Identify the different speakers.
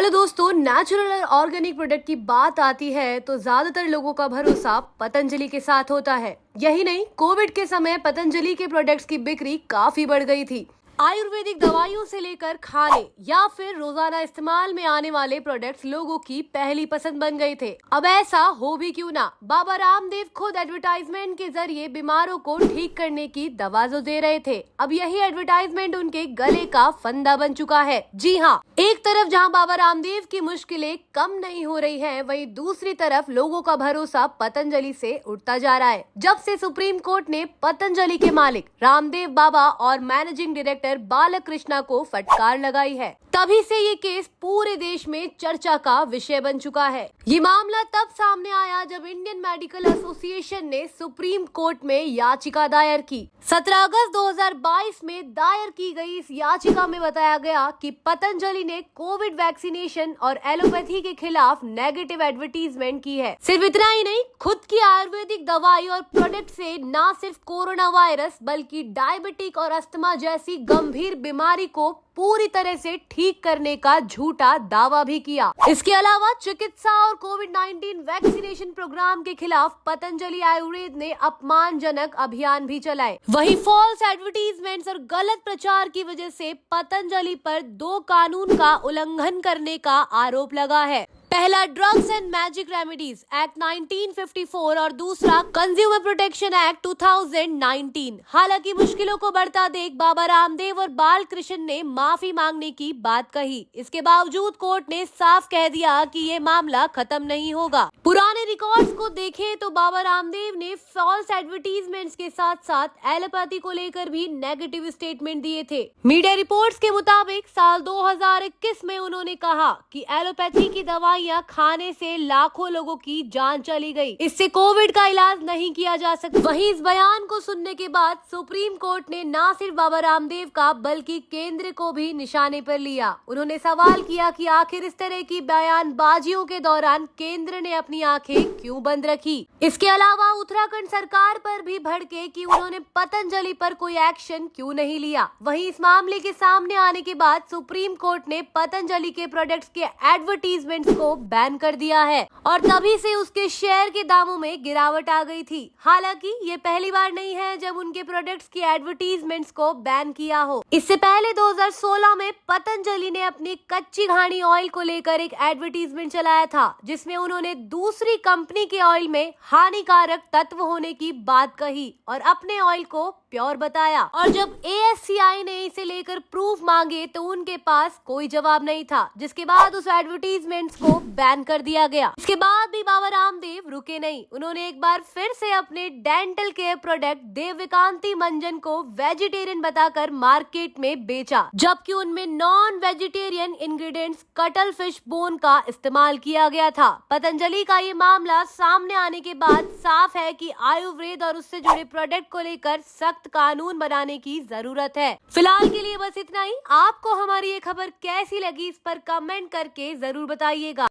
Speaker 1: Hello दोस्तों, natural और organic product की बात आती है तो ज्यादातर लोगों का भरोसा पतंजलि के साथ होता है। यही नहीं, कोविड के समय पतंजलि के प्रोडक्ट्स की बिक्री काफी बढ़ गई थी। आयुर्वेदिक दवाइयों से लेकर खाने या फिर रोजाना इस्तेमाल में आने वाले प्रोडक्ट्स लोगों की पहली पसंद बन गए थे। अब ऐसा हो भी क्यों ना, बाबा रामदेव खुद एडवर्टाइजमेंट के जरिए बीमारों को ठीक करने की दवा जो दे रहे थे, अब यही एडवर्टाइजमेंट उनके गले का फंदा बन चुका है। जी हाँ, एक तरफ जहां बाबा रामदेव की मुश्किलें कम नहीं हो रही हैं, वहीं दूसरी तरफ लोगों का भरोसा पतंजलि से उठता जा रहा है। जब से सुप्रीम कोर्ट ने पतंजलि के मालिक रामदेव बाबा और मैनेजिंग डायरेक्टर बालकृष्णा को फटकार लगाई है, तभी से ये केस पूरे देश में चर्चा का विषय बन चुका है। ये मामला तब सामने आया जब इंडियन मेडिकल एसोसिएशन ने सुप्रीम कोर्ट में याचिका दायर की। 17 अगस्त 2022 में दायर की गई इस याचिका में बताया गया कि पतंजलि ने कोविड वैक्सीनेशन और एलोपैथी के खिलाफ नेगेटिव एडवर्टीजमेंट की है। सिर्फ इतना ही नहीं, खुद की आयुर्वेदिक दवाई और प्रोडक्ट से न सिर्फ कोरोना वायरस बल्कि डायबिटिक और अस्थमा जैसी गंभीर बीमारी को पूरी तरह से ठीक करने का झूठा दावा भी किया। इसके अलावा चिकित्सा और कोविड-19 वैक्सीनेशन प्रोग्राम के खिलाफ पतंजलि आयुर्वेद ने अपमानजनक अभियान भी चलाए। वहीं फॉल्स एडवर्टीजमेंट्स और गलत प्रचार की वजह से पतंजलि पर 2 कानून का उल्लंघन करने का आरोप लगा है। पहला drugs and magic remedies act 1954 और दूसरा कंज्यूमर प्रोटेक्शन एक्ट 2019। हालांकि मुश्किलों को बढ़ता देख बाबा रामदेव और बालकृष्ण ने माफी मांगने की बात कही। इसके बावजूद कोर्ट ने साफ कह दिया कि ये मामला खत्म नहीं होगा। पुराने रिकॉर्ड्स को देखें तो बाबा रामदेव ने फॉल्स एडवर्टीजमेंट्स के साथ साथ एलोपैथी को लेकर भी नेगेटिव स्टेटमेंट दिए थे। मीडिया रिपोर्ट्स के मुताबिक साल 2021 में उन्होंने कहा कि एलोपैथी की दवाई खाने से लाखों लोगों की जान चली गई, इससे कोविड का इलाज नहीं किया जा सकता। वहीं इस बयान को सुनने के बाद सुप्रीम कोर्ट ने न सिर्फ बाबा रामदेव का बल्कि केंद्र को भी निशाने पर लिया। उन्होंने सवाल किया कि आखिर इस तरह की बयानबाजियों के दौरान केंद्र ने अपनी आंखें क्यों बंद रखी। इसके अलावा उत्तराखंड सरकार पर भी भड़के कि उन्होंने पतंजलि पर कोई एक्शन क्यों नहीं लिया। वहीं इस मामले के सामने आने के बाद सुप्रीम कोर्ट ने पतंजलि के प्रोडक्ट्स के एडवर्टीजमेंट्स को बैन कर दिया है और तभी से उसके शेयर के दामों में गिरावट आ गई थी। हालांकि ये पहली बार नहीं है जब उनके प्रोडक्ट्स की एडवर्टीजमेंट्स को बैन किया हो। इससे पहले 2016 में पतंजलि ने अपनी कच्ची घानी ऑयल को लेकर एक एडवर्टीजमेंट चलाया था, जिसमें उन्होंने दूसरी कंपनी के ऑयल में हानिकारक तत्व होने की बात कही और अपने ऑयल को प्योर बताया। और जब ASCI ने इसे लेकर प्रूफ मांगे तो उनके पास कोई जवाब नहीं था, जिसके बाद उस एडवर्टीजमेंट्स को बैन कर दिया गया। इसके बाद भी बाबा रामदेव रुके नहीं। उन्होंने एक बार फिर से अपने डेंटल केयर प्रोडक्ट देवकांति मंजन को वेजिटेरियन बताकर मार्केट में बेचा, जबकि उनमें non vegetarian ingredients cuttle fish bone का इस्तेमाल किया गया था। पतंजलि का ये मामला सामने आने के बाद साफ है कि आयुर्वेद और उससे जुड़े प्रोडक्ट को लेकर सख्त कानून बनाने की जरूरत है। फिलहाल के लिए बस इतना ही। आपको हमारी ये खबर कैसी लगी, इस पर कमेंट करके जरूर बताइएगा।